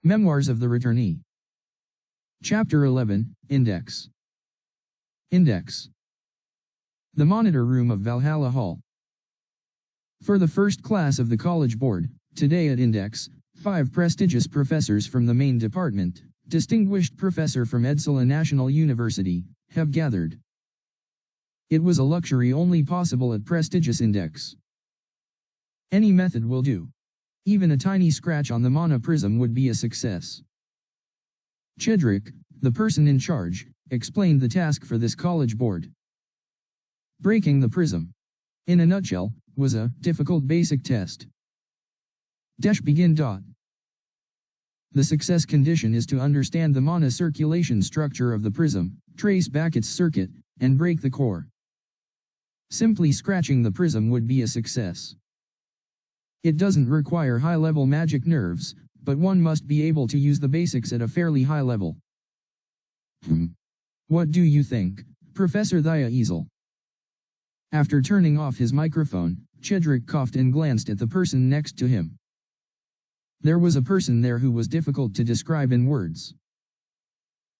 Memoirs of the Returnee. Chapter 11, Index. Index. The monitor room of Valhalla Hall. For the first class of the College Board, today at Index, 5 prestigious professors from the main department, distinguished professor from Uppsala National University, have gathered. It was a luxury only possible at prestigious Index. Any method will do. Even a tiny scratch on the mana prism would be a success. Chedrick, the person in charge, explained the task for this college board. Breaking the prism, in a nutshell, was a difficult basic test. Begin. The success condition is to understand the mana circulation structure of the prism, trace back its circuit, and break the core. Simply scratching the prism would be a success. It doesn't require high-level magic nerves, but one must be able to use the basics at a fairly high level. What do you think, Professor Thea? After turning off his microphone, Chedrick coughed and glanced at the person next to him. There was a person there who was difficult to describe in words.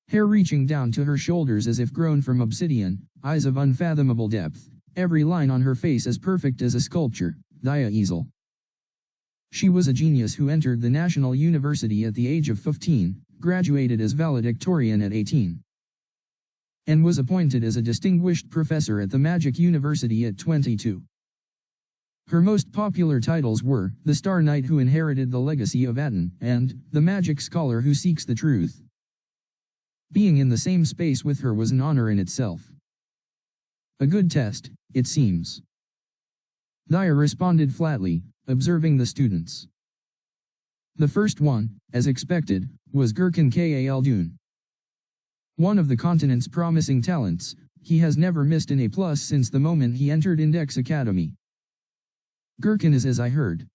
Hair reaching down to her shoulders as if grown from obsidian, eyes of unfathomable depth, every line on her face as perfect as a sculpture, Thea. She was a genius who entered the National University at the age of 15, graduated as valedictorian at 18, and was appointed as a distinguished professor at the Magic University at 22. Her most popular titles were the Star Knight who inherited the legacy of Aten and the Magic Scholar who seeks the truth. Being in the same space with her was an honor in itself. A good test, it seems. Thea responded flatly, observing the students. The first one, as expected, was Gurkan Khaldun. One of the continent's promising talents, he has never missed an A+ since the moment he entered Index Academy. Gurkan is as I heard.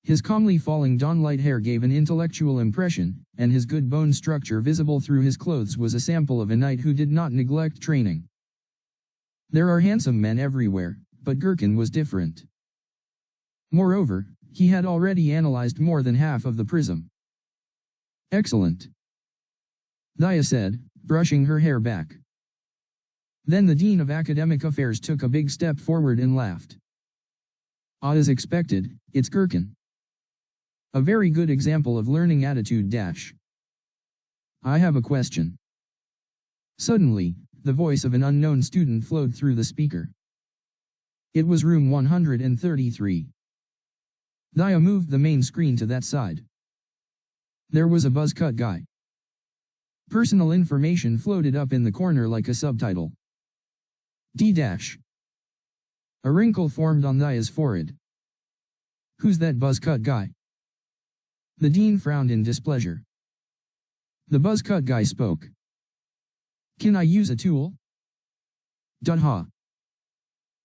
His calmly falling dawn-light hair gave an intellectual impression, and his good bone structure visible through his clothes was a sample of a knight who did not neglect training. There are handsome men everywhere, but Gurkan was different. Moreover, he had already analyzed more than half of the prism. Excellent, Thea said, brushing her hair back. Then the Dean of Academic Affairs took a big step forward and laughed. As expected, it's Gurkan. A very good example of learning attitude. I have a question. Suddenly, the voice of an unknown student flowed through the speaker. It was room 133. Thea moved the main screen to that side. There was a buzz-cut guy. Personal information floated up in the corner like a subtitle. A wrinkle formed on Thea's forehead. Who's that buzz-cut guy? The dean frowned in displeasure. The buzz-cut guy spoke. Can I use a tool? The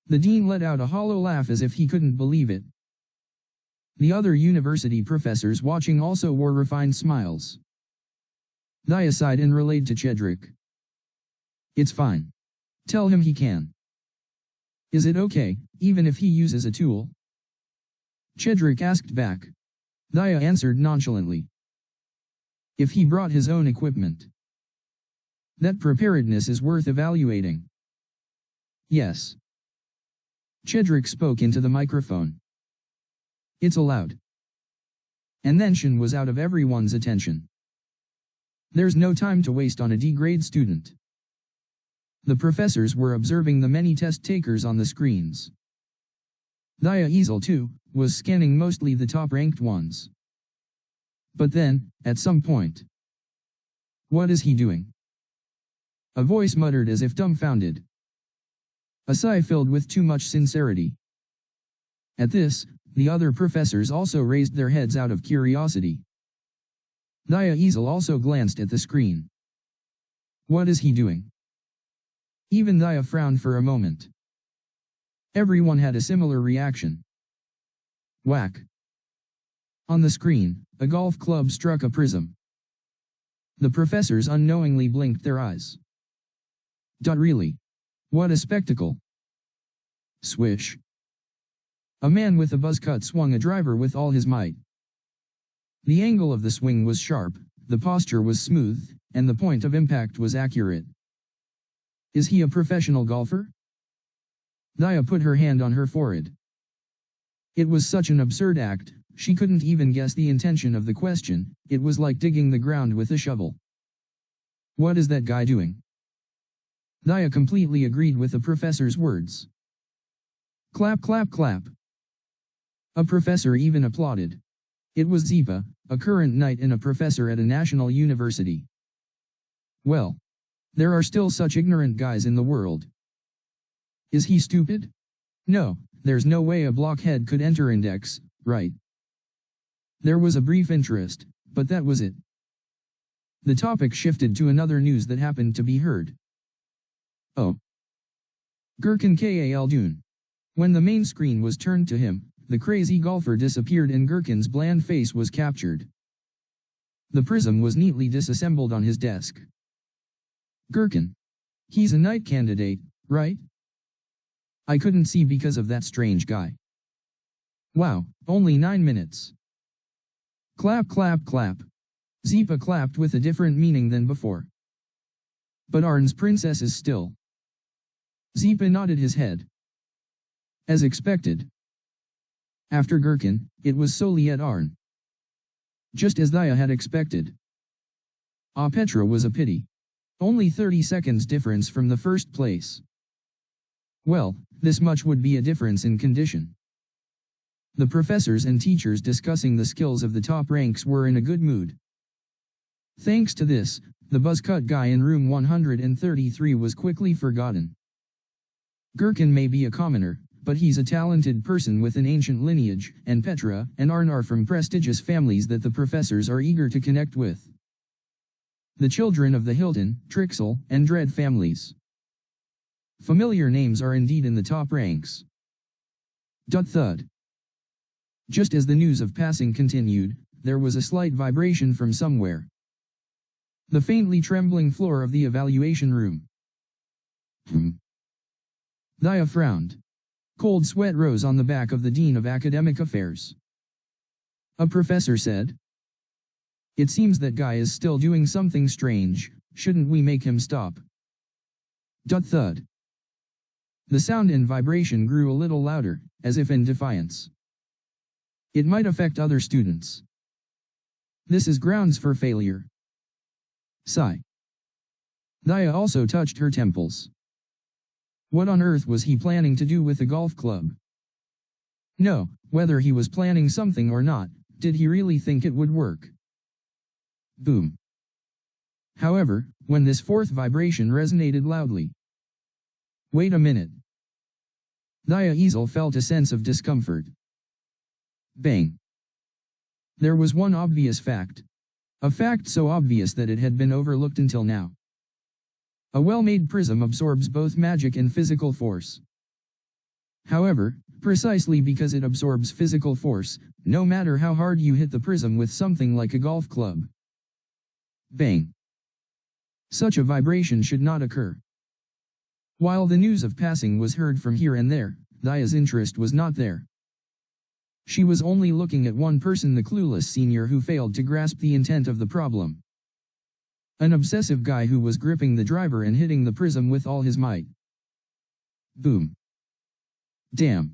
dean let out a hollow laugh as if he couldn't believe it. The other university professors watching also wore refined smiles. Thea sighed and relayed to Chedrick. It's fine. Tell him he can. Is it okay, even if he uses a tool? Chedrick asked back. Thea answered nonchalantly. If he brought his own equipment. That preparedness is worth evaluating. Yes. Chedrick spoke into the microphone. It's allowed. And then Shin was out of everyone's attention. There's no time to waste on a D-grade student. The professors were observing the many test takers on the screens. Thea too, was scanning mostly the top-ranked ones. But then, at some point. What is he doing? A voice muttered as if dumbfounded. A sigh filled with too much sincerity. At this, the other professors also raised their heads out of curiosity. Thea also glanced at the screen. What is he doing? Even Thea frowned for a moment. Everyone had a similar reaction. Whack. On the screen, a golf club struck a prism. The professors unknowingly blinked their eyes. Really? What a spectacle. Swish. A man with a buzz cut swung a driver with all his might. The angle of the swing was sharp, the posture was smooth, and the point of impact was accurate. Is he a professional golfer? Daya put her hand on her forehead. It was such an absurd act, she couldn't even guess the intention of the question. It was like digging the ground with a shovel. What is that guy doing? Daya completely agreed with the professor's words. Clap, clap, clap. A professor even applauded. It was Zipa, a current knight and a professor at a national university. Well, there are still such ignorant guys in the world. Is he stupid? No, there's no way a blockhead could enter index, right? There was a brief interest, but that was it. The topic shifted to another news that happened to be heard. Oh. Gherkin Khaldun. When the main screen was turned to him, the crazy golfer disappeared and Gherkin's bland face was captured. The prism was neatly disassembled on his desk. Gherkin. He's a knight candidate, right? I couldn't see because of that strange guy. Wow, only 9 minutes. Clap, clap, clap. Zipa clapped with a different meaning than before. But Arn's princess is still. Zipa nodded his head. As expected. After Gherkin, it was Soliet Arn. Just as Daya had expected. Ah, Petra was a pity. Only 30 seconds difference from the first place. Well, this much would be a difference in condition. The professors and teachers discussing the skills of the top ranks were in a good mood. Thanks to this, the buzzcut guy in room 133 was quickly forgotten. Gherkin may be a commoner, but he's a talented person with an ancient lineage, and Petra and Arn are from prestigious families that the professors are eager to connect with. The children of the Hilton, Trixel, and Dread families. Familiar names are indeed in the top ranks. Thud. Just as the news of passing continued, there was a slight vibration from somewhere. The faintly trembling floor of the evaluation room. Daya frowned. Cold sweat rose on the back of the Dean of Academic Affairs. A professor said. It seems that guy is still doing something strange, shouldn't we make him stop? Thud. The sound and vibration grew a little louder, as if in defiance. It might affect other students. This is grounds for failure. Sigh. Daya also touched her temples. What on earth was he planning to do with a golf club? No, whether he was planning something or not, did he really think it would work? Boom. However, when this fourth vibration resonated loudly. Wait a minute. Daya Easel felt a sense of discomfort. Bang. There was one obvious fact. A fact so obvious that it had been overlooked until now. A well-made prism absorbs both magic and physical force. However, precisely because it absorbs physical force, no matter how hard you hit the prism with something like a golf club. Bang. Such a vibration should not occur. While the news of passing was heard from here and there, Daya's interest was not there. She was only looking at one person, the clueless senior who failed to grasp the intent of the problem. An obsessive guy who was gripping the driver and hitting the prism with all his might. Boom. Damn.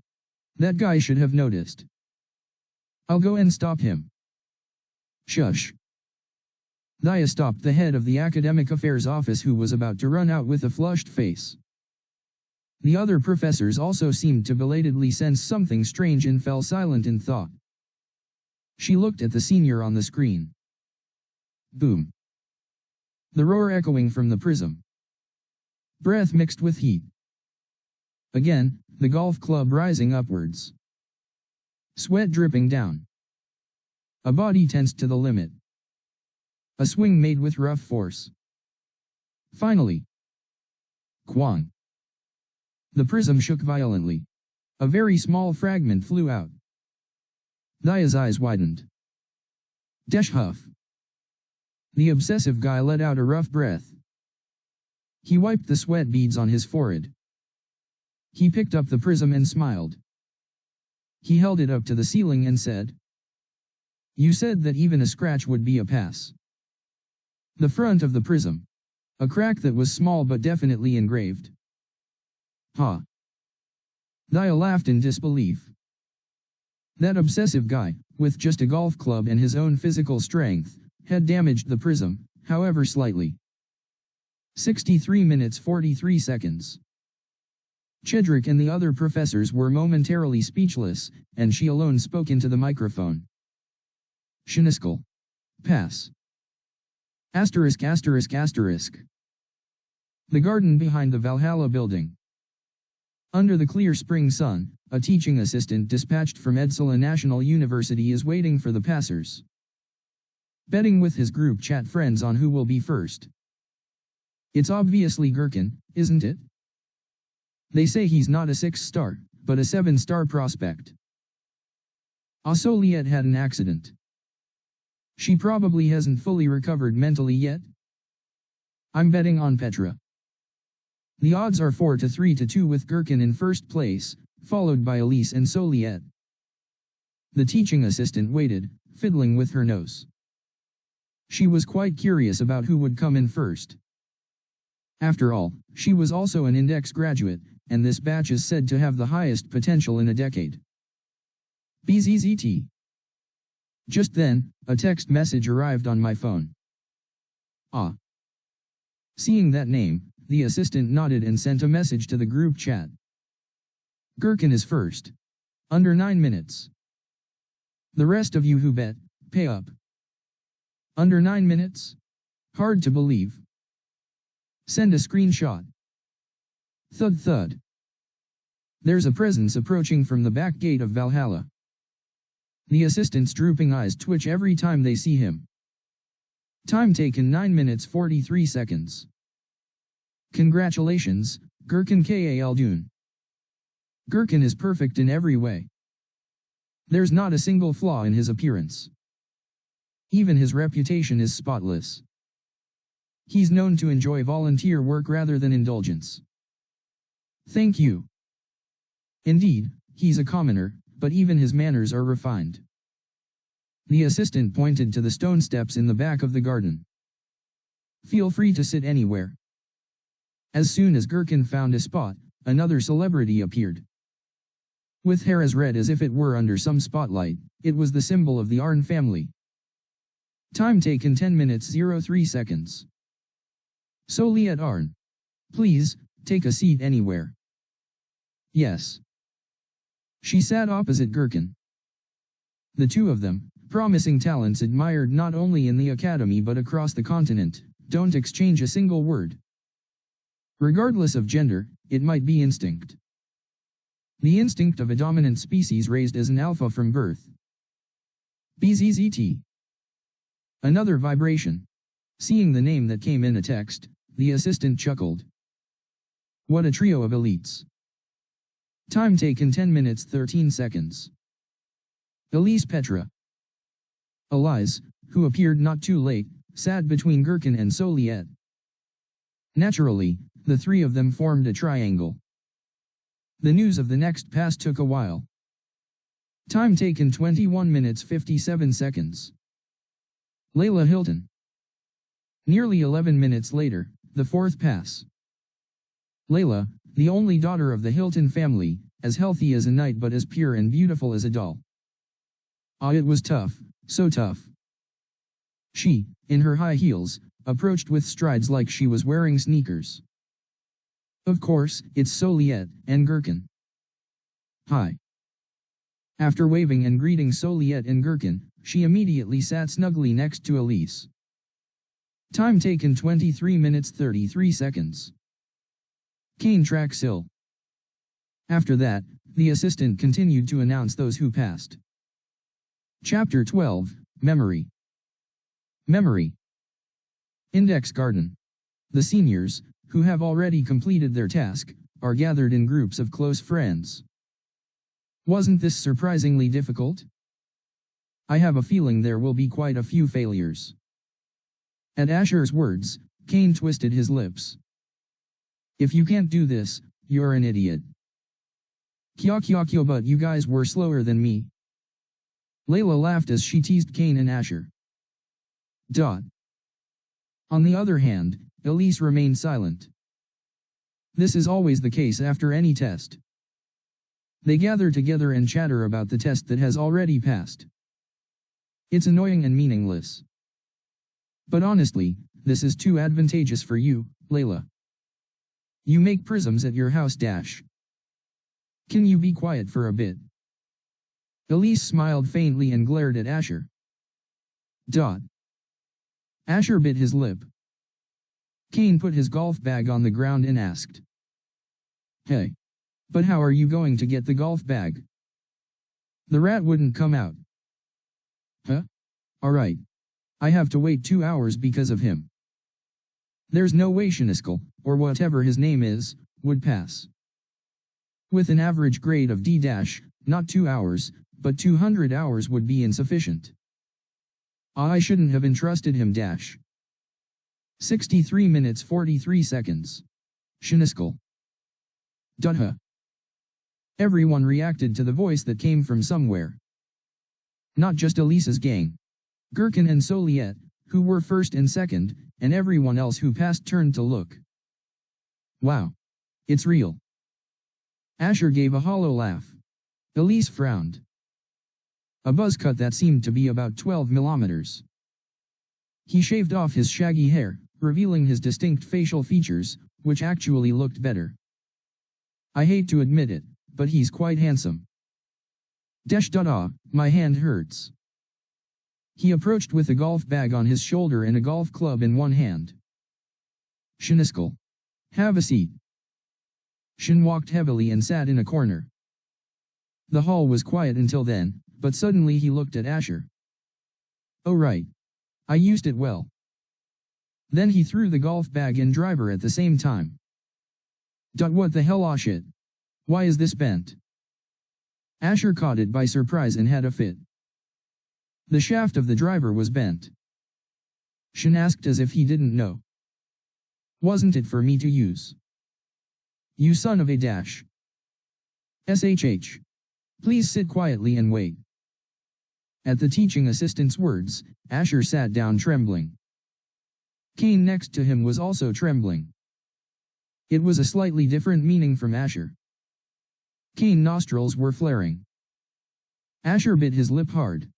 That guy should have noticed. I'll go and stop him. Shush. Daya stopped the head of the Academic Affairs office who was about to run out with a flushed face. The other professors also seemed to belatedly sense something strange and fell silent in thought. She looked at the senior on the screen. Boom. The roar echoing from the prism. Breath mixed with heat. Again, the golf club rising upwards. Sweat dripping down. A body tensed to the limit. A swing made with rough force. Finally. Quang. The prism shook violently. A very small fragment flew out. Daya's eyes widened. Desh huff. The obsessive guy let out a rough breath. He wiped the sweat beads on his forehead. He picked up the prism and smiled. He held it up to the ceiling and said, You said that even a scratch would be a pass. The front of the prism. A crack that was small but definitely engraved. Ha. Dia laughed in disbelief. That obsessive guy, with just a golf club and his own physical strength, had damaged the prism, however slightly. 63 minutes 43 seconds. Chedrick and the other professors were momentarily speechless, and she alone spoke into the microphone. Shiniskal. Pass. Asterisk asterisk asterisk. The garden behind the Valhalla building. Under the clear spring sun, a teaching assistant dispatched from Uppsala National University is waiting for the passers. Betting with his group chat friends on who will be first. It's obviously Gherkin, isn't it? They say he's not a 6-star, but a 7-star prospect. Soliette had an accident. She probably hasn't fully recovered mentally yet. I'm betting on Petra. The odds are 4-3-2 with Gherkin in first place, followed by Elise and Soliette. The teaching assistant waited, fiddling with her nose. She was quite curious about who would come in first. After all, she was also an index graduate, and this batch is said to have the highest potential in a decade. BZZT. Just then, a text message arrived on my phone. Ah. Seeing that name, the assistant nodded and sent a message to the group chat. Gherkin is first. Under 9 minutes. The rest of you who bet, pay up. Under 9 minutes? Hard to believe. Send a screenshot. Thud thud. There's a presence approaching from the back gate of Valhalla. The assistant's drooping eyes twitch every time they see him. Time taken 9 minutes 43 seconds. Congratulations, Gherkin Khaldun. Gherkin is perfect in every way. There's not a single flaw in his appearance. Even his reputation is spotless. He's known to enjoy volunteer work rather than indulgence. Thank you. Indeed, he's a commoner, but even his manners are refined. The assistant pointed to the stone steps in the back of the garden. Feel free to sit anywhere. As soon as Gherkin found a spot, another celebrity appeared. With hair as red as if it were under some spotlight, it was the symbol of the Arn family. Time taken 10 minutes 03 seconds. Soliette Arn. Please, take a seat anywhere. Yes. She sat opposite Gherkin. The two of them, promising talents admired not only in the academy but across the continent, don't exchange a single word. Regardless of gender, it might be instinct. The instinct of a dominant species raised as an alpha from birth. BZZT. Another vibration. Seeing the name that came in a text, the assistant chuckled. What a trio of elites. Time taken 10 minutes 13 seconds. Elise Petra. Elise, who appeared not too late, sat between Gherkin and Soliette. Naturally, the three of them formed a triangle. The news of the next pass took a while. Time taken 21 minutes 57 seconds. Layla Hilton. Nearly 11 minutes later, the fourth pass. Layla, the only daughter of the Hilton family, as healthy as a knight but as pure and beautiful as a doll. Ah, it was tough, so tough. She, in her high heels, approached with strides like she was wearing sneakers. Of course, it's Soliette and Gherkin. Hi. After waving and greeting Soliette and Gherkin, she immediately sat snugly next to Elise. Time taken 23 minutes 33 seconds. Kane Traxil. After that, the assistant continued to announce those who passed. Chapter 12, Memory. Memory. Index Garden. The seniors, who have already completed their task, are gathered in groups of close friends. Wasn't this surprisingly difficult? I have a feeling there will be quite a few failures. At Asher's words, Kane twisted his lips. If you can't do this, you're an idiot. Kyo, but you guys were slower than me. Layla laughed as she teased Cain and Asher. On the other hand, Elise remained silent. This is always the case after any test. They gather together and chatter about the test that has already passed. It's annoying and meaningless. But honestly, this is too advantageous for you, Layla. You make prisms at your house. Can you be quiet for a bit? Elise smiled faintly and glared at Asher. Asher bit his lip. Cain put his golf bag on the ground and asked. Hey. But how are you going to get the golf bag? The rat wouldn't come out. Huh? Alright. I have to wait 2 hours because of him. There's no way Shiniskal, or whatever his name is, would pass. With an average grade of D-, not 2 hours, but 200 hours would be insufficient. I shouldn't have entrusted him. 63 minutes 43 seconds. Shiniskal. Huh. Everyone reacted to the voice that came from somewhere. Not just Elisa's gang. Gherkin and Soliet, who were first and second, and everyone else who passed turned to look. Wow. It's real. Asher gave a hollow laugh. Elise frowned. A buzz cut that seemed to be about 12 millimeters. He shaved off his shaggy hair, revealing his distinct facial features, which actually looked better. I hate to admit it, but he's quite handsome. My hand hurts. He approached with a golf bag on his shoulder and a golf club in one hand. Shiniskal. Have a seat. Shin walked heavily and sat in a corner. The hall was quiet until then, but suddenly he looked at Asher. Oh right. I used it well. Then he threw the golf bag and driver at the same time. What the hell? Shit. Why is this bent? Asher caught it by surprise and had a fit. The shaft of the driver was bent. Shin asked as if he didn't know. Wasn't it for me to use? You son of a dash. SHH. Please sit quietly and wait. At the teaching assistant's words, Asher sat down trembling. Cain next to him was also trembling. It was a slightly different meaning from Asher. Cain's nostrils were flaring. Asher bit his lip hard.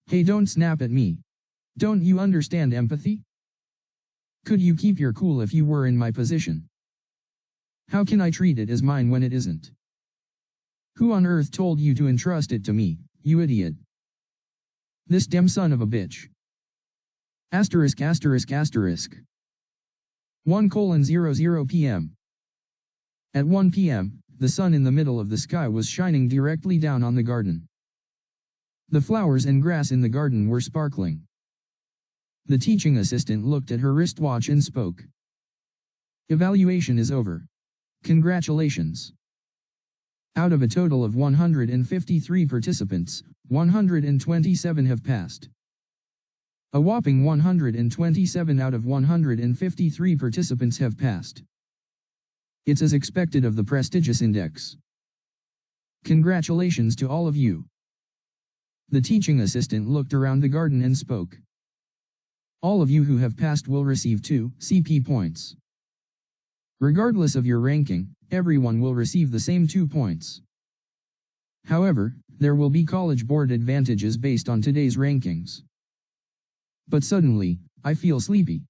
Hey, don't snap at me. Don't you understand empathy? Could you keep your cool if you were in my position? How can I treat it as mine when it isn't? Who on earth told you to entrust it to me, you idiot? This damn son of a bitch. Asterisk asterisk asterisk. 1:00 p.m. At 1 p.m., the sun in the middle of the sky was shining directly down on the garden. The flowers and grass in the garden were sparkling. The teaching assistant looked at her wristwatch and spoke. Evaluation is over. Congratulations. Out of a total of 153 participants, 127 have passed. A whopping 127 out of 153 participants have passed. It's as expected of the prestigious index. Congratulations to all of you. The teaching assistant looked around the garden and spoke. All of you who have passed will receive 2 CP points. Regardless of your ranking, everyone will receive the same 2 points. However, there will be college board advantages based on today's rankings. But suddenly, I feel sleepy.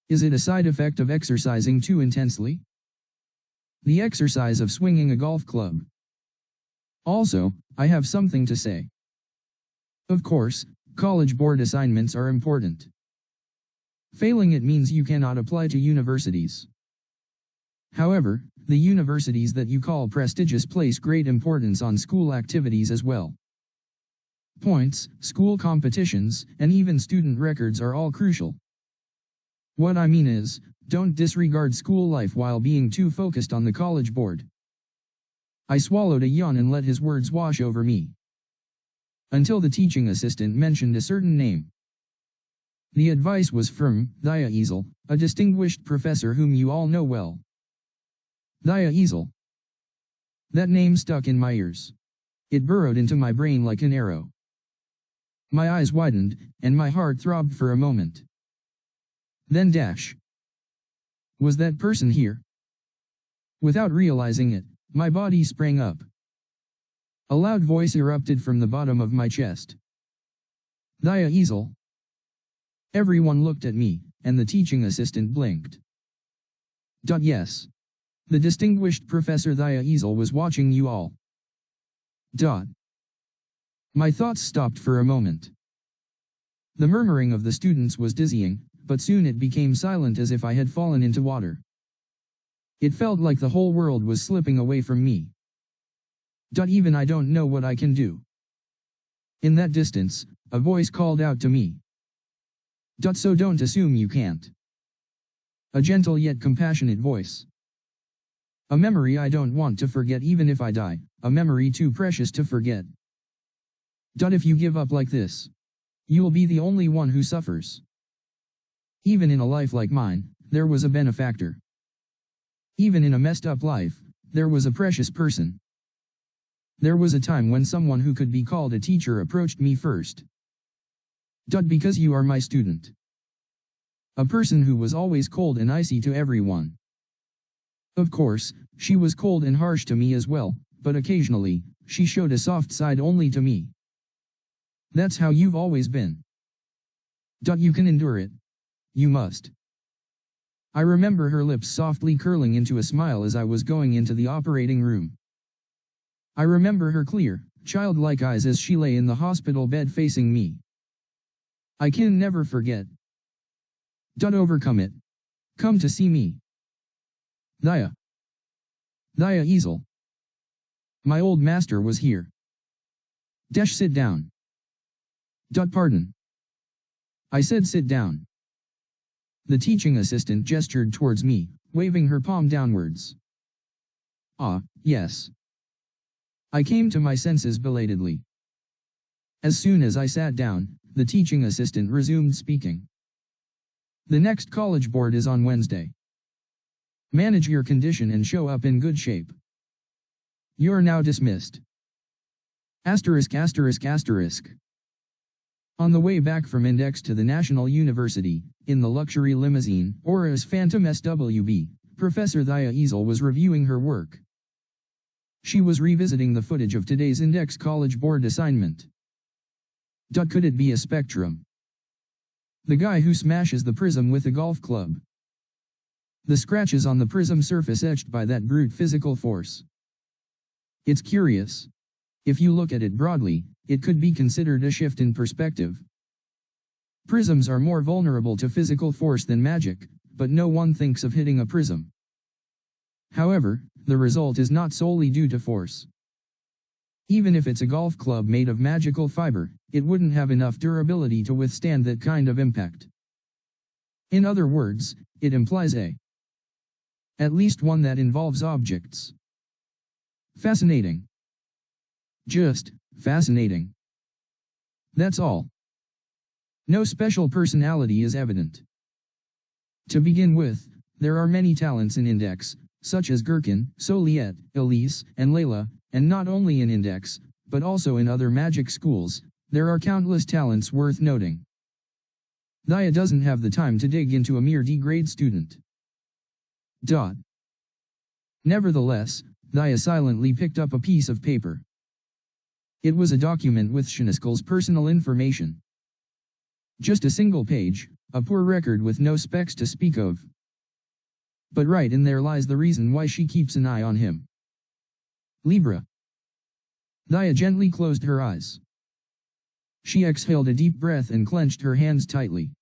Is it a side effect of exercising too intensely? The exercise of swinging a golf club. Also, I have something to say. Of course, college board assignments are important. Failing it means you cannot apply to universities. However, the universities that you call prestigious place great importance on school activities as well. Points, school competitions, and even student records are all crucial. What I mean is, don't disregard school life while being too focused on the college board. I swallowed a yawn and let his words wash over me. Until the teaching assistant mentioned a certain name. The advice was from Thaya Easel, a distinguished professor whom you all know well. Thaya Easel. That name stuck in my ears. It burrowed into my brain like an arrow. My eyes widened, and my heart throbbed for a moment. Then dash. Was that person here? Without realizing it, my body sprang up. A loud voice erupted from the bottom of my chest. Thea Easel. Everyone looked at me, and the teaching assistant blinked. Yes. The distinguished Professor Thea Easel was watching you all. My thoughts stopped for a moment. The murmuring of the students was dizzying, but soon it became silent as if I had fallen into water. It felt like the whole world was slipping away from me. Even I don't know what I can do. In that distance, a voice called out to me. So don't assume you can't. A gentle yet compassionate voice. A memory I don't want to forget even if I die, a memory too precious to forget. If you give up like this, you will be the only one who suffers. Even in a life like mine, there was a benefactor. Even in a messed up life, there was a precious person. There was a time when someone who could be called a teacher approached me first. Because you are my student. A person who was always cold and icy to everyone. Of course, she was cold and harsh to me as well, but occasionally, she showed a soft side only to me. That's how you've always been. You can endure it. You must. I remember her lips softly curling into a smile as I was going into the operating room. I remember her clear, childlike eyes as she lay in the hospital bed facing me. I can never forget. Overcome it. Come to see me. Thea Easel. My old master was here. Sit down. Pardon. I said sit down. The teaching assistant gestured towards me, waving her palm downwards. Yes. I came to my senses belatedly. As soon as I sat down, the teaching assistant resumed speaking. The next college board is on Wednesday. Manage your condition and show up in good shape. You're now dismissed. Asterisk asterisk asterisk. On the way back from Index to the National University, in the luxury limousine, or as Phantom SWB, Professor Thea Easel was reviewing her work. She was revisiting the footage of today's Index College Board assignment. Could it be a spectrum? The guy who smashes the prism with a golf club. The scratches on the prism surface etched by that brute physical force. It's curious. If you look at it broadly, it could be considered a shift in perspective. Prisms are more vulnerable to physical force than magic, but no one thinks of hitting a prism. However, the result is not solely due to force. Even if it's a golf club made of magical fiber, it wouldn't have enough durability to withstand that kind of impact. In other words, it implies at least one that involves objects. Fascinating. Just fascinating. That's all. No special personality is evident. To begin with, there are many talents in Index, such as Gherkin, Soliette, Elise, and Layla, and not only in Index, but also in other magic schools, there are countless talents worth noting. Thea doesn't have the time to dig into a mere D-grade student. Nevertheless, Thea silently picked up a piece of paper. It was a document with Shiniskel's personal information. Just a single page, a poor record with no specs to speak of. But right in there lies the reason why she keeps an eye on him. Libra. Thea gently closed her eyes. She exhaled a deep breath and clenched her hands tightly.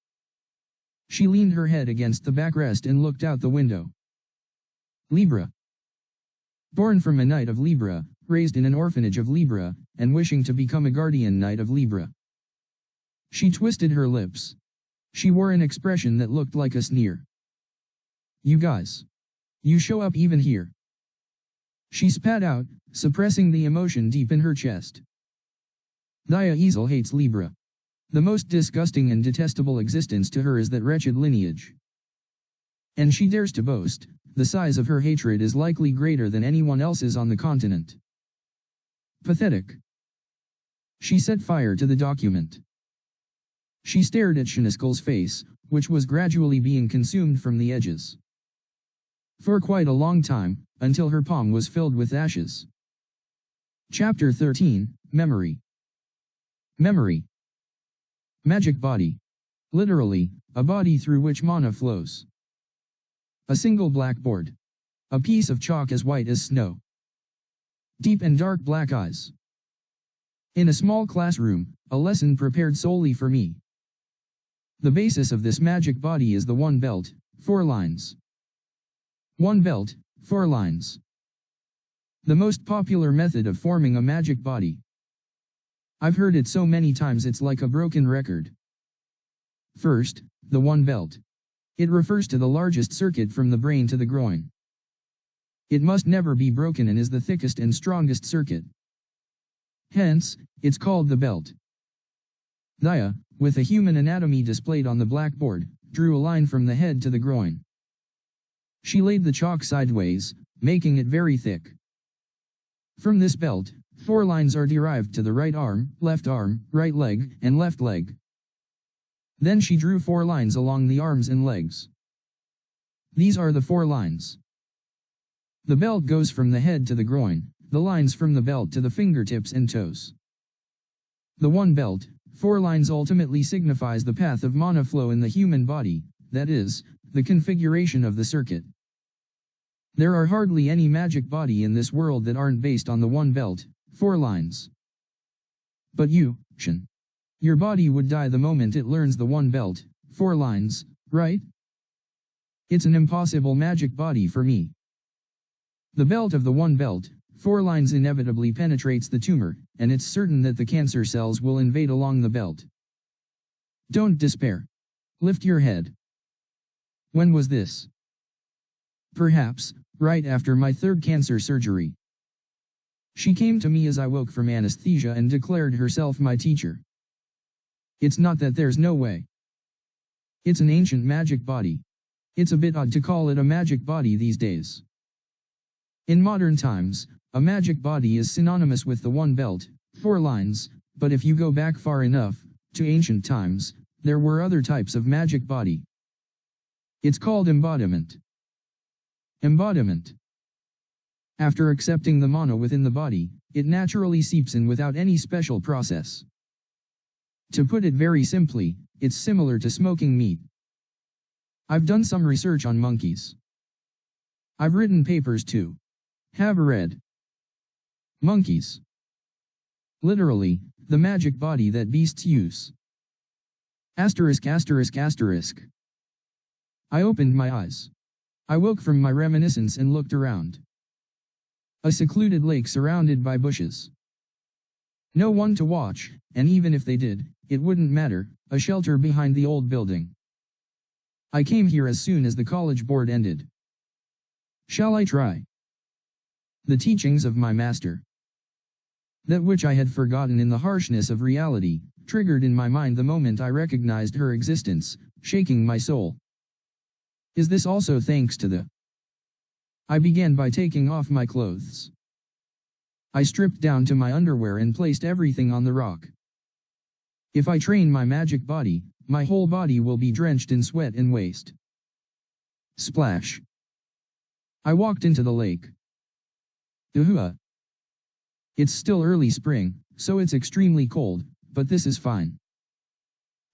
She leaned her head against the backrest and looked out the window. Libra. Born from a knight of Libra, raised in an orphanage of Libra, and wishing to become a guardian knight of Libra. She twisted her lips. She wore an expression that looked like a sneer. You guys. You show up even here. She spat out, suppressing the emotion deep in her chest. Thea Easel hates Libra. The most disgusting and detestable existence to her is that wretched lineage. And she dares to boast, the size of her hatred is likely greater than anyone else's on the continent. Pathetic. She set fire to the document. She stared at Shiniskel's face, which was gradually being consumed from the edges. For quite a long time, until her palm was filled with ashes. Chapter 13, Memory. Memory. Magic body. Literally, a body through which mana flows. A single blackboard. A piece of chalk as white as snow. Deep and dark black eyes. In a small classroom, a lesson prepared solely for me. The basis of this magic body is the one belt, 4 lines. One belt, 4 lines. The most popular method of forming a magic body. I've heard it so many times it's like a broken record. First, the one belt. It refers to the largest circuit from the brain to the groin. It must never be broken and is the thickest and strongest circuit. Hence, it's called the belt. Daya, with a human anatomy displayed on the blackboard, drew a line from the head to the groin. She laid the chalk sideways, making it very thick. From this belt, 4 lines are derived to the right arm, right leg, and left leg. Then she drew 4 lines along the arms and legs. These are the 4 lines. The belt goes from the head to the groin, the lines from the belt to the fingertips and toes. The one belt, 4 lines ultimately signifies the path of mana flow in the human body, that is, the configuration of the circuit. There are hardly any magic body in this world that aren't based on the one belt, 4 lines. But you, Shin. Your body would die the moment it learns the one belt, 4 lines, right? It's an impossible magic body for me. The belt of the one belt, 4 lines inevitably penetrates the tumor, and it's certain that the cancer cells will invade along the belt. Don't despair. Lift your head. When was this? Perhaps, right after my 3rd cancer surgery. She came to me as I woke from anesthesia and declared herself my teacher. It's not that there's no way. It's an ancient magic body. It's a bit odd to call it a magic body these days. In modern times, a magic body is synonymous with the one belt, 4 lines, but if you go back far enough, to ancient times, there were other types of magic body. It's called embodiment. Embodiment. After accepting the mana within the body, it naturally seeps in without any special process. To put it very simply, it's similar to smoking meat. I've done some research on monkeys. I've written papers too. Have read. Monkeys. Literally, the magic body that beasts use. Asterisk asterisk asterisk. I opened my eyes. I woke from my reminiscence and looked around. A secluded lake surrounded by bushes. No one to watch, and even if they did, it wouldn't matter, a shelter behind the old building. I came here as soon as the college board ended. Shall I try? The teachings of my master. That which I had forgotten in the harshness of reality, triggered in my mind the moment I recognized her existence, shaking my soul. Is this also thanks to the... I began by taking off my clothes. I stripped down to my underwear and placed everything on the rock. If I train my magic body, my whole body will be drenched in sweat and waste. Splash. I walked into the lake. Uhua. It's still early spring, so it's extremely cold, but this is fine.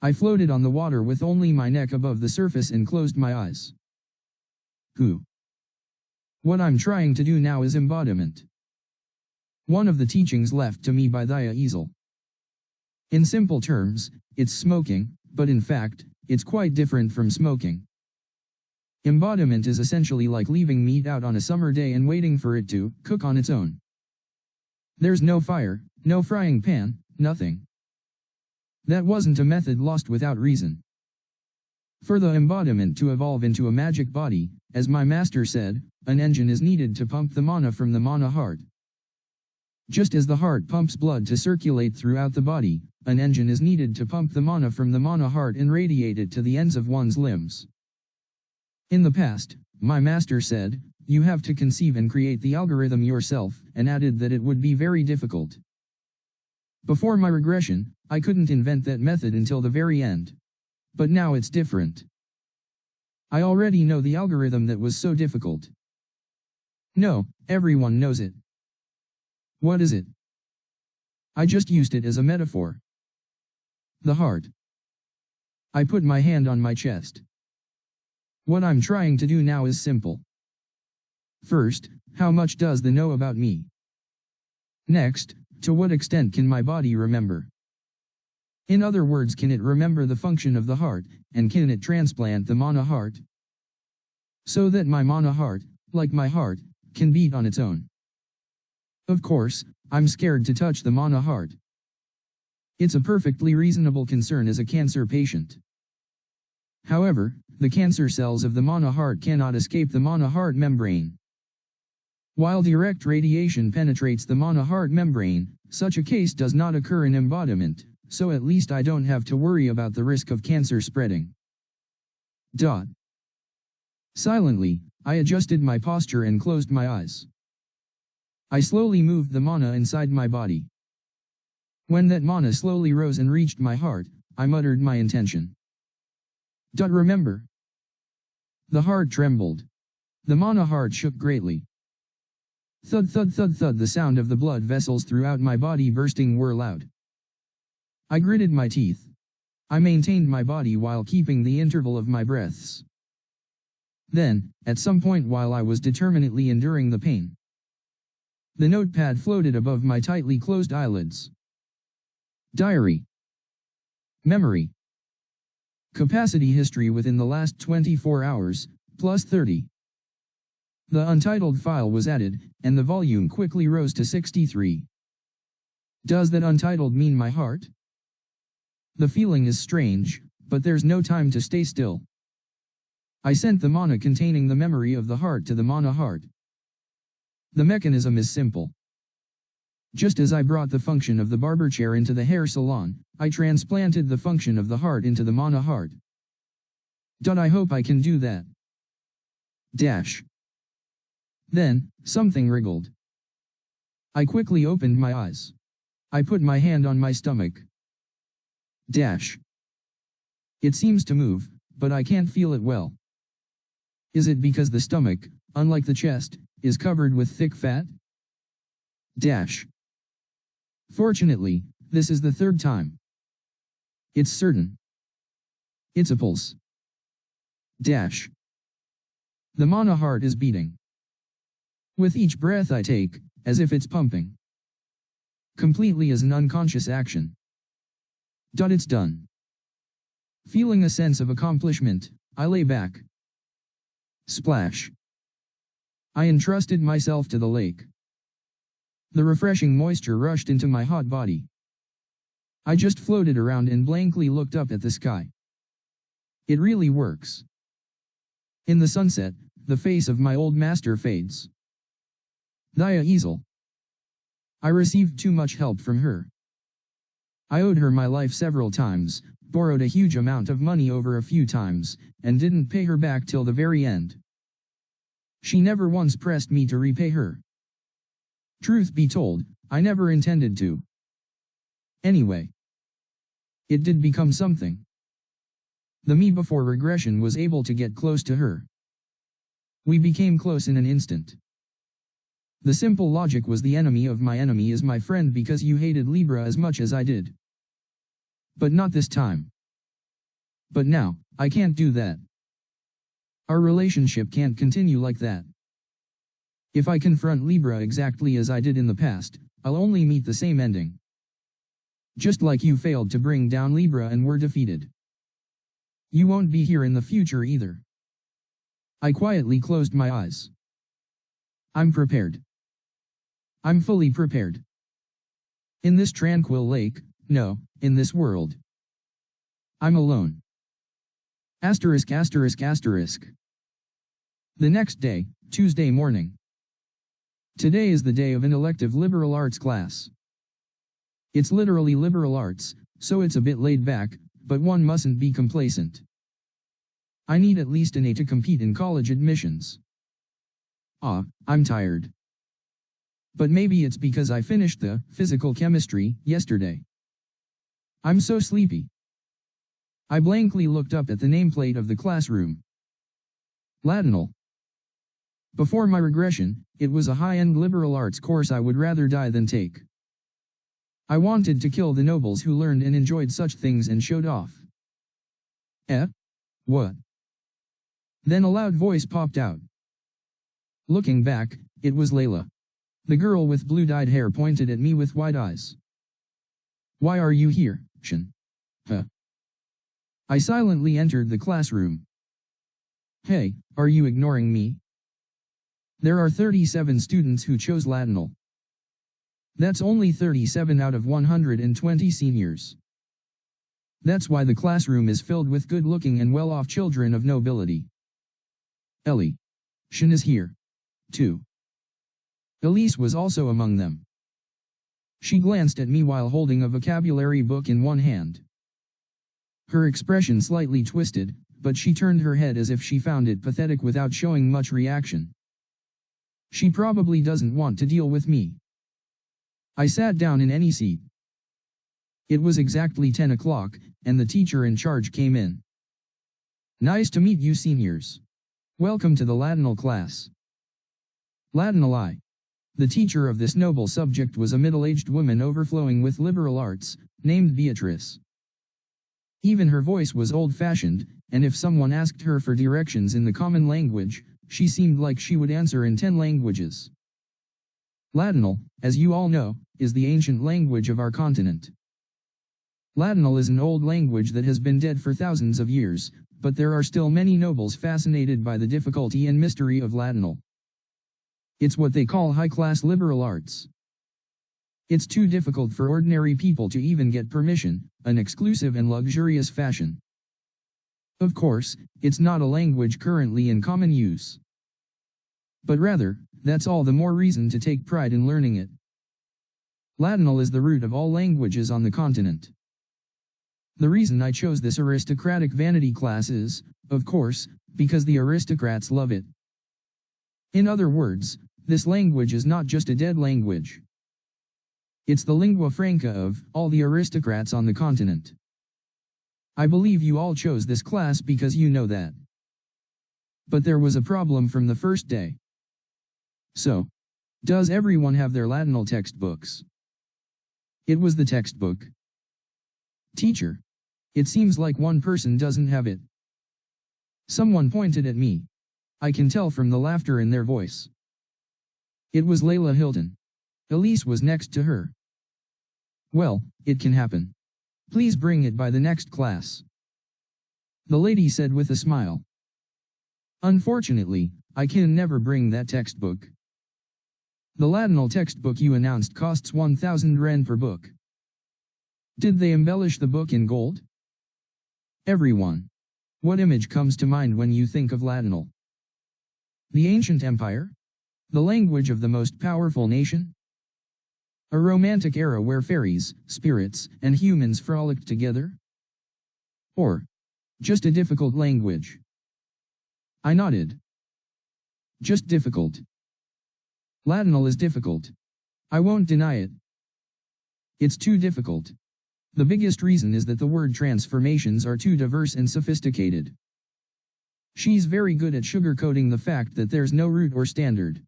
I floated on the water with only my neck above the surface and closed my eyes. What I'm trying to do now is embodiment. One of the teachings left to me by Thaya Easel. In simple terms, it's smoking, but in fact, it's quite different from smoking. Embodiment is essentially like leaving meat out on a summer day and waiting for it to cook on its own. There's no fire, no frying pan, nothing. That wasn't a method lost without reason. For the embodiment to evolve into a magic body, as my master said, an engine is needed to pump the mana from the mana heart. Just as the heart pumps blood to circulate throughout the body, an engine is needed to pump the mana from the mana heart and radiate it to the ends of one's limbs. In the past, my master said, you have to conceive and create the algorithm yourself, and added that it would be very difficult. Before my regression, I couldn't invent that method until the very end. But now it's different. I already know the algorithm that was so difficult. No, everyone knows it. What is it? I just used it as a metaphor. The heart. I put my hand on my chest. What I'm trying to do now is simple. First, how much does the know about me? Next, to what extent can my body remember? In other words, can it remember the function of the heart, and can it transplant the mana heart? So that my mana heart, like my heart, can beat on its own. Of course, I'm scared to touch the mana heart. It's a perfectly reasonable concern as a cancer patient. However, the cancer cells of the mana heart cannot escape the mana heart membrane. While direct radiation penetrates the mana heart membrane, such a case does not occur in embodiment, so at least I don't have to worry about the risk of cancer spreading. Silently, I adjusted my posture and closed my eyes. I slowly moved the mana inside my body. When that mana slowly rose and reached my heart, I muttered my intention. Remember. The heart trembled. The mana heart shook greatly. Thud thud thud thud, the sound of the blood vessels throughout my body bursting were loud. I gritted my teeth. I maintained my body while keeping the interval of my breaths. Then, at some point while I was determinedly enduring the pain, the notepad floated above my tightly closed eyelids. Diary. Memory. Capacity history within the last 24 hours, plus 30. The untitled file was added, and the volume quickly rose to 63. Does that untitled mean my heart? The feeling is strange, but there's no time to stay still. I sent the mana containing the memory of the heart to the mana heart. The mechanism is simple. Just as I brought the function of the barber chair into the hair salon, I transplanted the function of the heart into the mana heart. I hope I can do that. Then, something wriggled. I quickly opened my eyes. I put my hand on my stomach. It seems to move, but I can't feel it well. Is it because the stomach, unlike the chest, is covered with thick fat? Fortunately, this is the third time. It's certain. It's a pulse. The mana heart is beating. With each breath I take, as if it's pumping. Completely as an unconscious action. It's done. Feeling a sense of accomplishment, I lay back. Splash. I entrusted myself to the lake. The refreshing moisture rushed into my hot body. I just floated around and blankly looked up at the sky. It really works. In the sunset, the face of my old master fades. Thaya Easel. I received too much help from her. I owed her my life several times, borrowed a huge amount of money over a few times, and didn't pay her back till the very end. She never once pressed me to repay her. Truth be told, I never intended to. Anyway, it did become something. The me before regression was able to get close to her. We became close in an instant. The simple logic was the enemy of my enemy is my friend because you hated Libra as much as I did. But not this time. But now, I can't do that. Our relationship can't continue like that. If I confront Libra exactly as I did in the past, I'll only meet the same ending. Just like you failed to bring down Libra and were defeated. You won't be here in the future either. I quietly closed my eyes. I'm prepared. I'm fully prepared. In this tranquil lake, no, in this world. I'm alone. Asterisk asterisk asterisk. The next day, Tuesday morning. Today is the day of an elective liberal arts class. It's literally liberal arts, so it's a bit laid back, but one mustn't be complacent. I need at least an A to compete in college admissions. I'm tired. But maybe it's because I finished the physical chemistry yesterday. I'm so sleepy. I blankly looked up at the nameplate of the classroom. Latinal. Before my regression, it was a high-end liberal arts course I would rather die than take. I wanted to kill the nobles who learned and enjoyed such things and showed off. Eh? What? Then a loud voice popped out. Looking back, it was Layla. The girl with blue-dyed hair pointed at me with wide eyes. Why are you here, Shin? Huh? I silently entered the classroom. Hey, are you ignoring me? There are 37 students who chose Latinal. That's only 37 out of 120 seniors. That's why the classroom is filled with good-looking and well-off children of nobility. Ellie. Shin is here, too. Elise was also among them. She glanced at me while holding a vocabulary book in one hand. Her expression slightly twisted, but she turned her head as if she found it pathetic without showing much reaction. She probably doesn't want to deal with me. I sat down in any seat. It was exactly 10 o'clock, and the teacher in charge came in. Nice to meet you seniors. Welcome to the Latinal class. Latinal I. The teacher of this noble subject was a middle-aged woman overflowing with liberal arts, named Beatrice. Even her voice was old-fashioned, and if someone asked her for directions in the common language, she seemed like she would answer in 10 languages. Latinal, as you all know, is the ancient language of our continent. Latinal is an old language that has been dead for thousands of years, but there are still many nobles fascinated by the difficulty and mystery of Latinal. It's what they call high-class liberal arts. It's too difficult for ordinary people to even get permission, an exclusive and luxurious fashion. Of course, it's not a language currently in common use. But rather, that's all the more reason to take pride in learning it. Latinal is the root of all languages on the continent. The reason I chose this aristocratic vanity class is, of course, because the aristocrats love it. In other words, this language is not just a dead language. It's the lingua franca of all the aristocrats on the continent. I believe you all chose this class because you know that. But there was a problem from the first day. So, does everyone have their Latinal textbooks? It was the textbook. Teacher. It seems like one person doesn't have it. Someone pointed at me. I can tell from the laughter in their voice. It was Layla Hilton. Elise was next to her. Well, it can happen. Please bring it by the next class. The lady said with a smile. Unfortunately, I can never bring that textbook. The Latinal textbook you announced costs 1,000 ren per book. Did they embellish the book in gold? Everyone. What image comes to mind when you think of Latinal? The ancient empire? The language of the most powerful nation? A romantic era where fairies, spirits, and humans frolicked together? Or just a difficult language? I nodded. Just difficult. Latinal is difficult. I won't deny it. It's too difficult. The biggest reason is that the word transformations are too diverse and sophisticated. She's very good at sugarcoating the fact that there's no root or standard.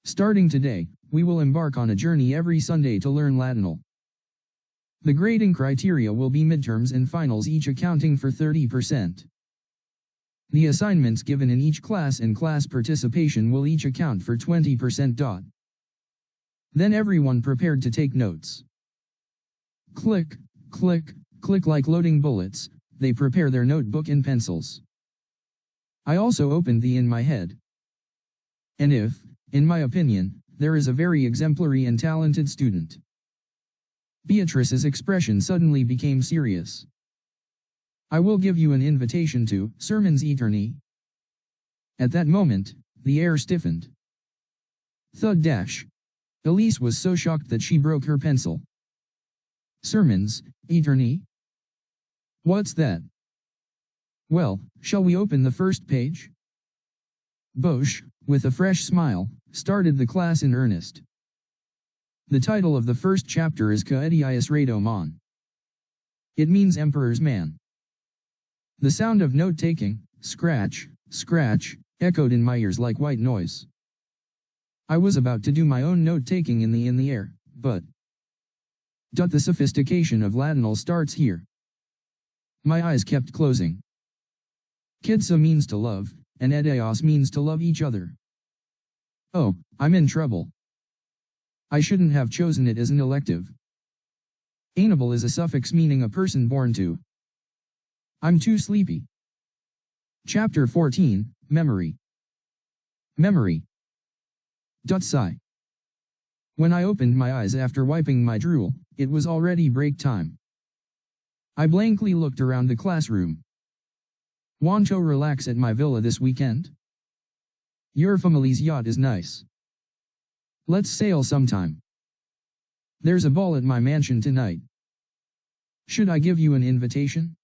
Starting today, we will embark on a journey every Sunday to learn Latinal. The grading criteria will be midterms and finals, each accounting for 30%. The assignments given in each class and class participation will each account for 20%. Then everyone prepared to take notes. Click, click, click like loading bullets, they prepare their notebook and pencils. I also opened the in my head. And if, in my opinion, there is a very exemplary and talented student. Beatrice's expression suddenly became serious. I will give you an invitation to sermons Returnee. At that moment, the air stiffened. Thud dash. Elise was so shocked that she broke her pencil. Sermons, Returnee? What's that? Well, shall we open the first page? Bosch, with a fresh smile, started the class in earnest. The title of the first chapter is Kaedius Radomon. It means Emperor's Man. The sound of note-taking, scratch, scratch, echoed in my ears like white noise. I was about to do my own note-taking in the air, but the sophistication of Latinal starts here. My eyes kept closing. Kidsa means to love, and Edeos means to love each other. Oh, I'm in trouble. I shouldn't have chosen it as an elective. Ainable is a suffix meaning a person born to. I'm too sleepy. Chapter 14, Memory. Memory. Sigh. When I opened my eyes after wiping my drool, it was already break time. I blankly looked around the classroom. Want to relax at my villa this weekend? Your family's yacht is nice. Let's sail sometime. There's a ball at my mansion tonight. Should I give you an invitation?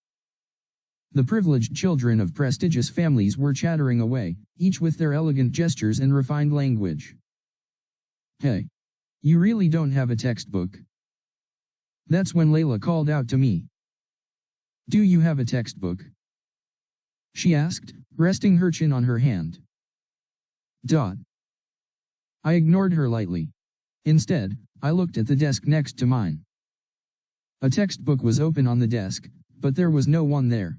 The privileged children of prestigious families were chattering away, each with their elegant gestures and refined language. Hey. You really don't have a textbook? That's when Layla called out to me. Do you have a textbook? She asked, resting her chin on her hand. I ignored her lightly. Instead, I looked at the desk next to mine. A textbook was open on the desk, but there was no one there.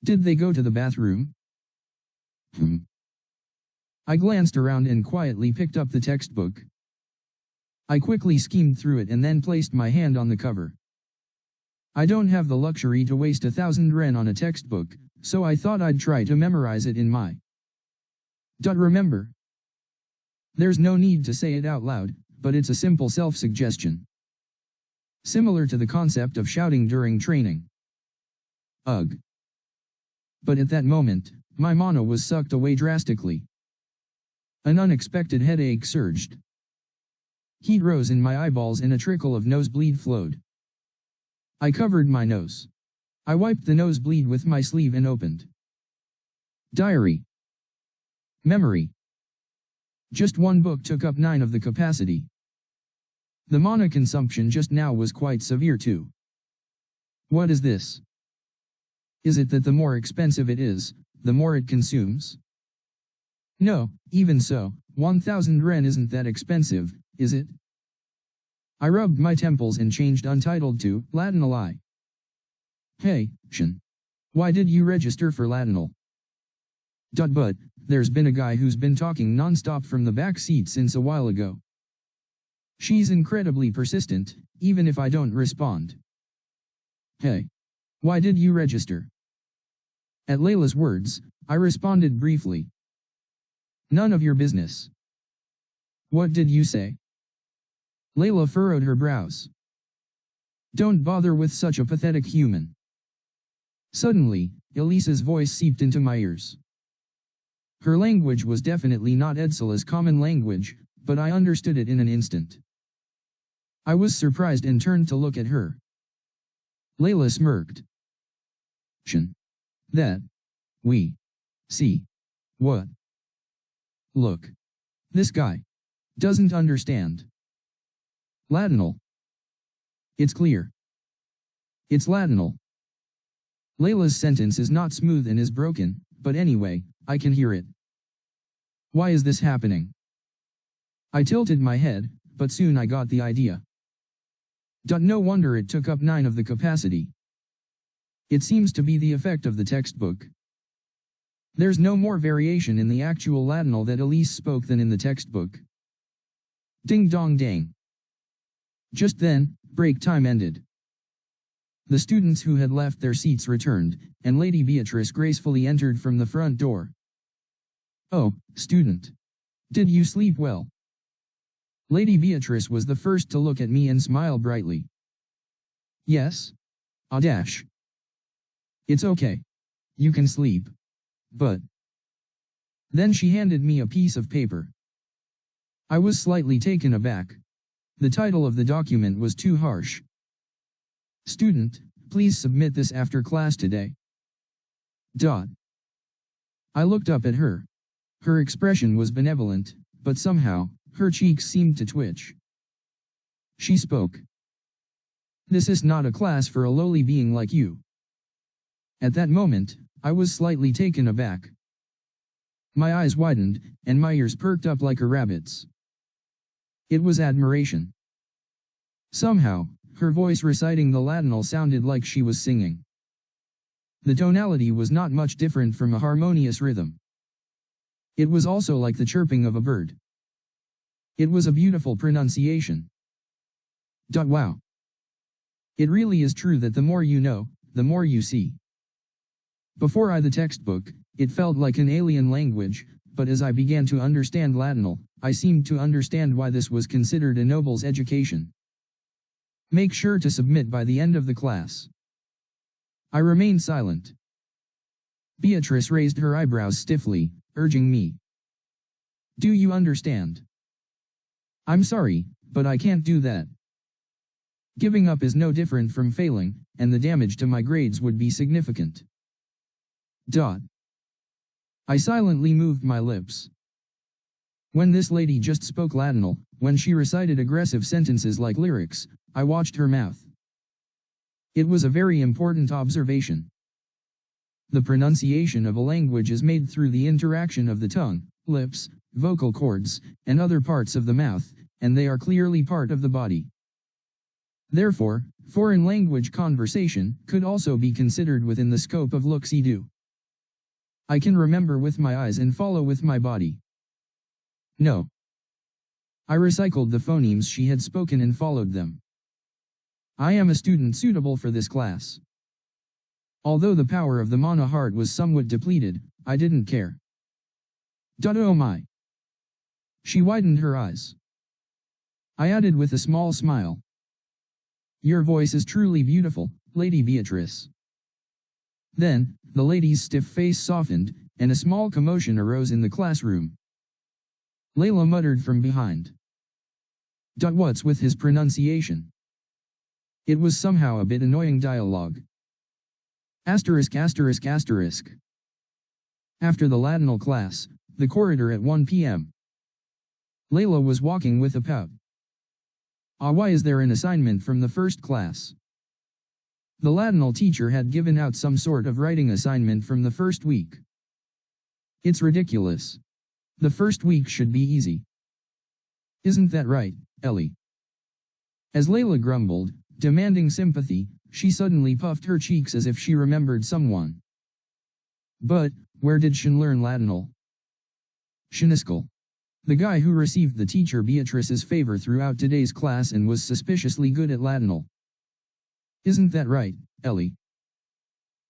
Did they go to the bathroom? I glanced around and quietly picked up the textbook. I quickly skimmed through it and then placed my hand on the cover. I don't have the luxury to waste 1,000 yen on a textbook, so I thought I'd try to memorize it in my. Remember. There's no need to say it out loud, but it's a simple self-suggestion. Similar to the concept of shouting during training. Ugh. But at that moment, my mana was sucked away drastically. An unexpected headache surged. Heat rose in my eyeballs and a trickle of nosebleed flowed. I covered my nose. I wiped the nosebleed with my sleeve and opened. Diary. Memory. Just one book took up 9 of the capacity. The mana consumption just now was quite severe too. What is this? Is it that the more expensive it is, the more it consumes? No, even so, 1,000 yen isn't that expensive, is it? I rubbed my temples and changed Untitled to Latinal. Hey, Shin. Why did you register for Latinal? But, there's been a guy who's been talking non-stop from the back seat since a while ago. She's incredibly persistent, even if I don't respond. Hey. Why did you register? At Layla's words, I responded briefly. None of your business. What did you say? Layla furrowed her brows. Don't bother with such a pathetic human. Suddenly, Elisa's voice seeped into my ears. Her language was definitely not Edsela's common language, but I understood it in an instant. I was surprised and turned to look at her. Layla smirked. Shin. That. We. See. What? Look. This guy. Doesn't understand. Latinal. It's clear. It's Latinal. Layla's sentence is not smooth and is broken, but anyway, I can hear it. Why is this happening? I tilted my head, but soon I got the idea. No wonder it took up 9 of the capacity. It seems to be the effect of the textbook. There's no more variation in the actual Latinal that Elise spoke than in the textbook. Ding dong dang. Just then, break time ended. The students who had left their seats returned, and Lady Beatrice gracefully entered from the front door. Oh, student. Did you sleep well? Lady Beatrice was the first to look at me and smile brightly. Yes. Dash. It's okay. You can sleep. But. Then she handed me a piece of paper. I was slightly taken aback. The title of the document was too harsh. Student, please submit this after class today. I looked up at her. Her expression was benevolent, but somehow, her cheeks seemed to twitch. She spoke. "This is not a class for a lowly being like you." At that moment, I was slightly taken aback. My eyes widened, and my ears perked up like a rabbit's. It was admiration. Somehow, her voice reciting the Latinal sounded like she was singing. The tonality was not much different from a harmonious rhythm. It was also like the chirping of a bird. It was a beautiful pronunciation. Wow. It really is true that the more you know, the more you see. Before the textbook, it felt like an alien language, but as I began to understand Latinal, I seemed to understand why this was considered a noble's education. Make sure to submit by the end of the class. I remained silent. Beatrice raised her eyebrows stiffly, urging me. "Do you understand?" "I'm sorry, but I can't do that. Giving up is no different from failing, and the damage to my grades would be significant." I silently moved my lips. When this lady just spoke Latinal, when she recited aggressive sentences like lyrics, I watched her mouth. It was a very important observation. The pronunciation of a language is made through the interaction of the tongue, lips, vocal cords, and other parts of the mouth, and they are clearly part of the body. Therefore, foreign language conversation could also be considered within the scope of look-see-do. I can remember with my eyes and follow with my body. No. I recycled the phonemes she had spoken and followed them. I am a student suitable for this class. Although the power of the mana heart was somewhat depleted, I didn't care. Oh my. She widened her eyes. I added with a small smile. "Your voice is truly beautiful, Lady Beatrice." Then, the lady's stiff face softened, and a small commotion arose in the classroom. Layla muttered from behind. What's with his pronunciation? It was somehow a bit annoying dialogue. Asterisk asterisk asterisk. After the Latinal class, the corridor at 1 p.m. Layla was walking with a pout. Why is there an assignment from the first class? The Latinal teacher had given out some sort of writing assignment from the first week. It's ridiculous. The first week should be easy. Isn't that right, Ellie? As Layla grumbled, demanding sympathy, she suddenly puffed her cheeks as if she remembered someone. But, where did Shin learn Latinal? Shiniskel. The guy who received the teacher Beatrice's favor throughout today's class and was suspiciously good at Latinal. Isn't that right, Ellie?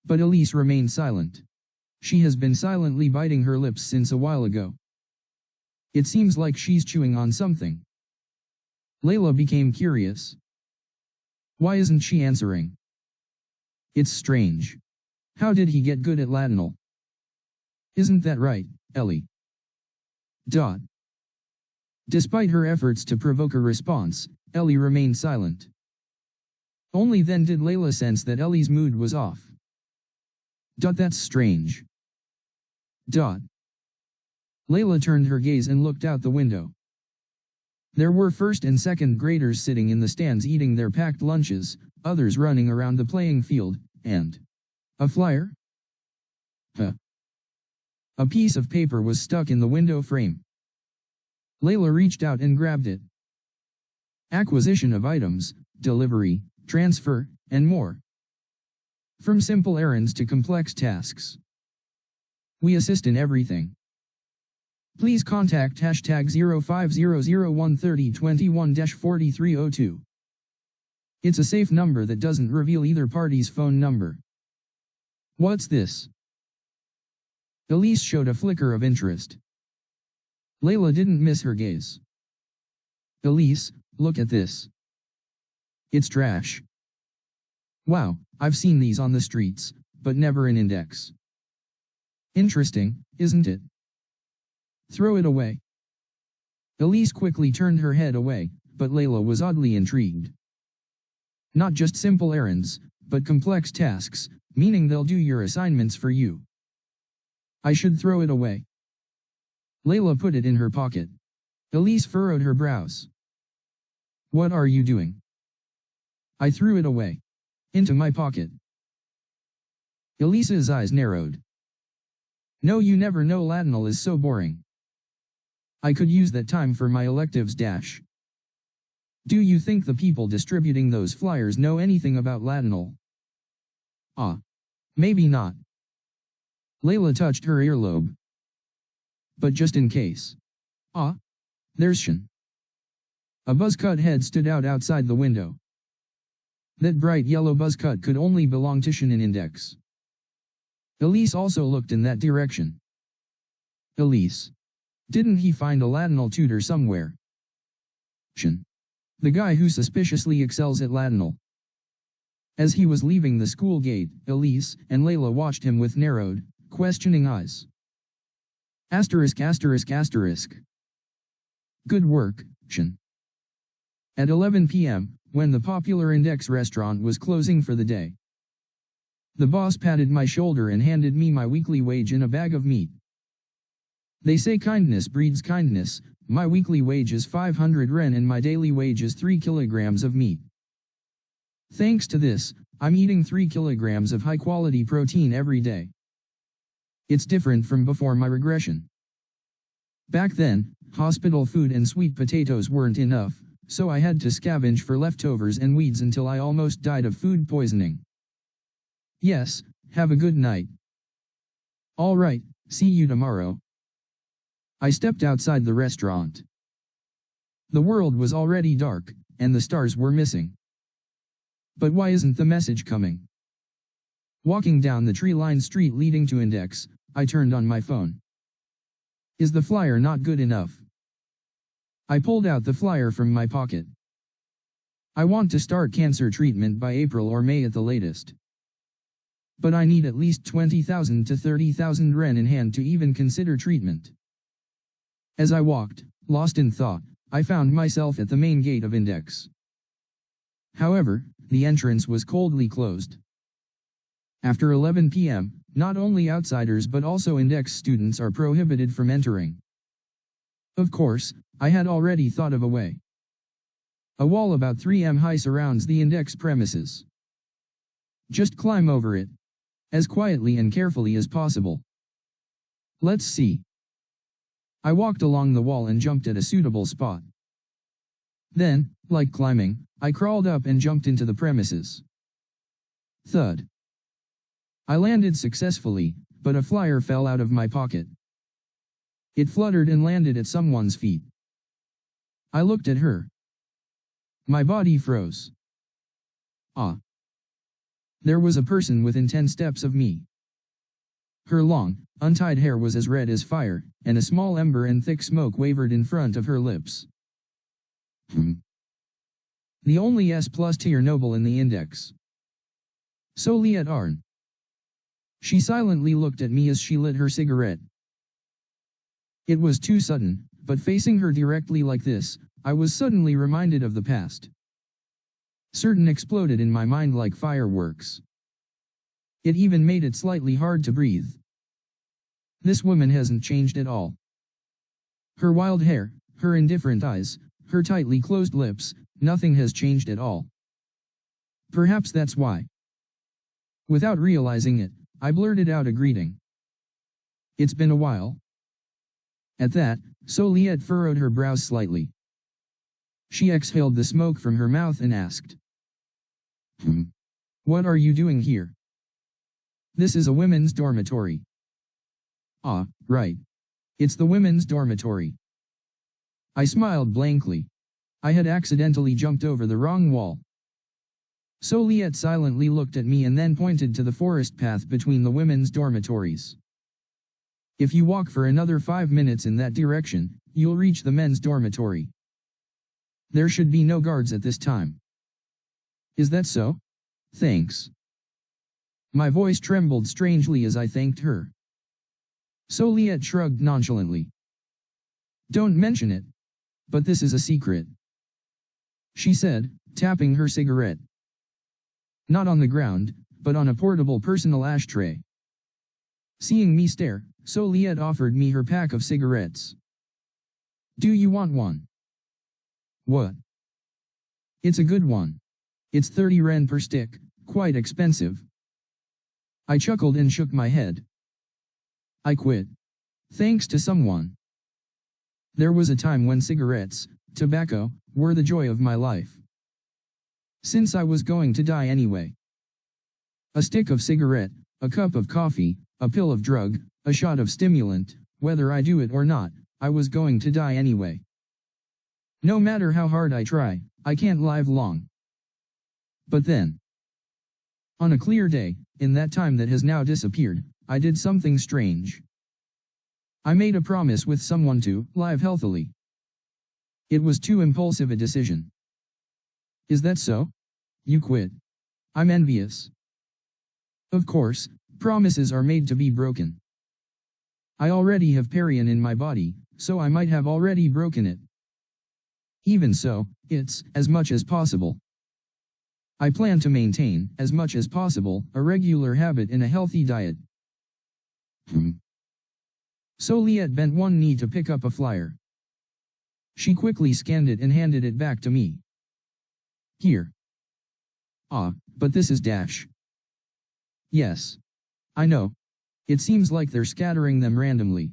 But Elise remained silent. She has been silently biting her lips since a while ago. It seems like she's chewing on something. Layla became curious. Why isn't she answering? It's strange. How did he get good at Latinal? Isn't that right, Ellie? Despite her efforts to provoke a response, Ellie remained silent. Only then did Layla sense that Ellie's mood was off. That's strange. Layla turned her gaze and looked out the window. There were first and second graders sitting in the stands eating their packed lunches, others running around the playing field, and a flyer? A piece of paper was stuck in the window frame. Layla reached out and grabbed it. Acquisition of items, delivery, transfer, and more. From simple errands to complex tasks. We assist in everything. Please contact hashtag 050013013021-4302. It's a safe number that doesn't reveal either party's phone number. What's this? Elise showed a flicker of interest. Layla didn't miss her gaze. Elise, look at this. It's trash. Wow, I've seen these on the streets, but never an index. Interesting, isn't it? Throw it away. Elise quickly turned her head away, but Layla was oddly intrigued. Not just simple errands, but complex tasks, meaning they'll do your assignments for you. I should throw it away. Layla put it in her pocket. Elise furrowed her brows. What are you doing? I threw it away. Into my pocket. Elisa's eyes narrowed. No, you never know, Latinal is so boring. I could use that time for my electives dash. Do you think the people distributing those flyers know anything about Latinal? Maybe not. Layla touched her earlobe. But just in case. There's Shan. A buzzcut head stood out outside the window. That bright yellow buzzcut could only belong to Shan in Index. Elise also looked in that direction. Elise. Didn't he find a Latinal tutor somewhere? Shan. The guy who suspiciously excels at Latinal. As he was leaving the school gate, Elise and Layla watched him with narrowed, questioning eyes. Asterisk asterisk asterisk. Good work, Shan. At 11 p.m., when the popular Index restaurant was closing for the day, the boss patted my shoulder and handed me my weekly wage in a bag of meat. They say kindness breeds kindness. My weekly wage is 500 ren and my daily wage is 3 kilograms of meat. Thanks to this, I'm eating 3 kilograms of high-quality protein every day. It's different from before my regression. Back then, hospital food and sweet potatoes weren't enough, so I had to scavenge for leftovers and weeds until I almost died of food poisoning. Yes, have a good night. All right, see you tomorrow. I stepped outside the restaurant. The world was already dark, and the stars were missing. But why isn't the message coming? Walking down the tree-lined street leading to Index, I turned on my phone. Is the flyer not good enough? I pulled out the flyer from my pocket. I want to start cancer treatment by April or May at the latest. But I need at least 20,000 to 30,000 ren in hand to even consider treatment. As I walked, lost in thought, I found myself at the main gate of Index. However, the entrance was coldly closed. After 11 p.m., not only outsiders but also Index students are prohibited from entering. Of course, I had already thought of a way. A wall about 3 m high surrounds the Index premises. Just climb over it. As quietly and carefully as possible. Let's see. I walked along the wall and jumped at a suitable spot. Then, like climbing, I crawled up and jumped into the premises. Thud. I landed successfully, but a flyer fell out of my pocket. It fluttered and landed at someone's feet. I looked at her. My body froze. There was a person within 10 steps of me. Her long, untied hair was as red as fire, and a small ember and thick smoke wavered in front of her lips. The only S+ tier noble in the Index. So Liet Arn. She silently looked at me as she lit her cigarette. It was too sudden, but facing her directly like this, I was suddenly reminded of the past. Certain exploded in my mind like fireworks. It even made it slightly hard to breathe. This woman hasn't changed at all. Her wild hair, her indifferent eyes, her tightly closed lips, nothing has changed at all. Perhaps that's why. Without realizing it, I blurted out a greeting. It's been a while. At that, Soliette furrowed her brows slightly. She exhaled the smoke from her mouth and asked. What are you doing here? This is a women's dormitory. Right. It's the women's dormitory. I smiled blankly. I had accidentally jumped over the wrong wall. Soliette silently looked at me and then pointed to the forest path between the women's dormitories. If you walk for another 5 minutes in that direction, you'll reach the men's dormitory. There should be no guards at this time. Is that so? Thanks. My voice trembled strangely as I thanked her. Soliette shrugged nonchalantly. Don't mention it. But this is a secret. She said, tapping her cigarette. Not on the ground, but on a portable personal ashtray. Seeing me stare, Soliette offered me her pack of cigarettes. Do you want one? What? It's a good one. It's 30 ren per stick, quite expensive. I chuckled and shook my head. I quit. Thanks to someone. There was a time when cigarettes, tobacco, were the joy of my life. Since I was going to die anyway. A stick of cigarette, a cup of coffee, a pill of drug, a shot of stimulant, whether I do it or not, I was going to die anyway. No matter how hard I try, I can't live long. But then, on a clear day, in that time that has now disappeared, I did something strange. I made a promise with someone to live healthily. It was too impulsive a decision. Is that so? You quit. I'm envious. Of course, promises are made to be broken. I already have Parian in my body, so I might have already broken it. Even so, it's, as much as possible. I plan to maintain, as much as possible, a regular habit in a healthy diet. Soliette bent one knee to pick up a flyer. She quickly scanned it and handed it back to me. Here. Ah, but this is dash. Yes. I know. It seems like they're scattering them randomly.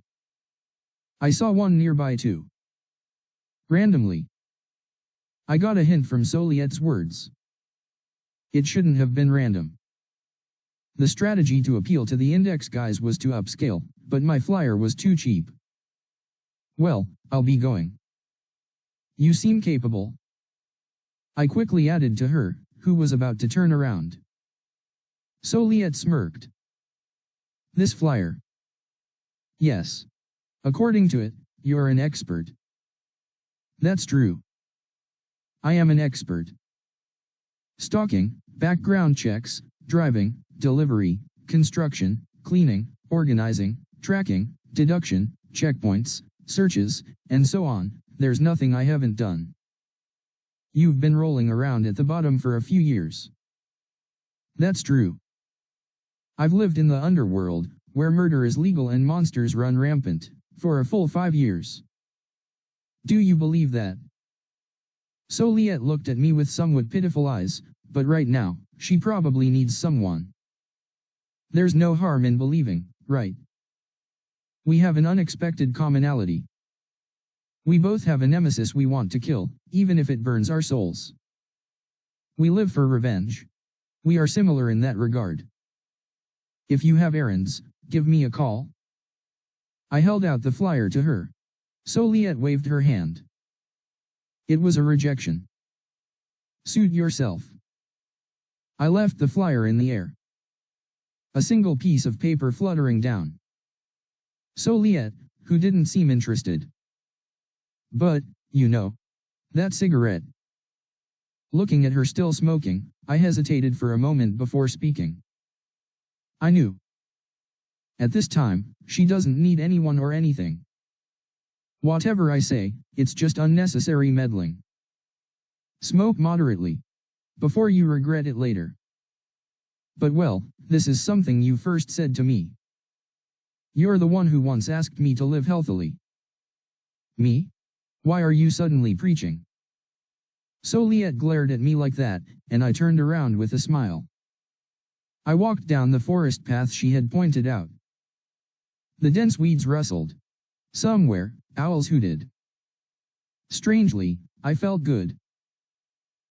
I saw one nearby too. Randomly. I got a hint from Soliette's words. It shouldn't have been random. The strategy to appeal to the index guys was to upscale, but my flyer was too cheap. Well, I'll be going. You seem capable. I quickly added to her, who was about to turn around. Soliette smirked. This flyer. Yes. According to it, you're an expert. That's true. I am an expert. Stalking, background checks, driving, delivery, construction, cleaning, organizing, tracking, deduction, checkpoints, searches, and so on, there's nothing I haven't done. You've been rolling around at the bottom for a few years. That's true. I've lived in the underworld, where murder is legal and monsters run rampant, for a full 5 years. Do you believe that? Soliette looked at me with somewhat pitiful eyes, but right now, she probably needs someone. There's no harm in believing, right? We have an unexpected commonality. We both have a nemesis we want to kill, even if it burns our souls. We live for revenge. We are similar in that regard. If you have errands, give me a call. I held out the flyer to her. Soliette waved her hand. It was a rejection. Suit yourself. I left the flyer in the air. A single piece of paper fluttering down. Soliette, who didn't seem interested. But, you know, that cigarette. Looking at her still smoking, I hesitated for a moment before speaking. I knew. At this time, she doesn't need anyone or anything. Whatever I say, it's just unnecessary meddling. Smoke moderately. Before you regret it later. But well, this is something you first said to me. You're the one who once asked me to live healthily. Me? Why are you suddenly preaching? Soliette glared at me like that, and I turned around with a smile. I walked down the forest path she had pointed out. The dense weeds rustled. Somewhere, owls hooted. Strangely, I felt good.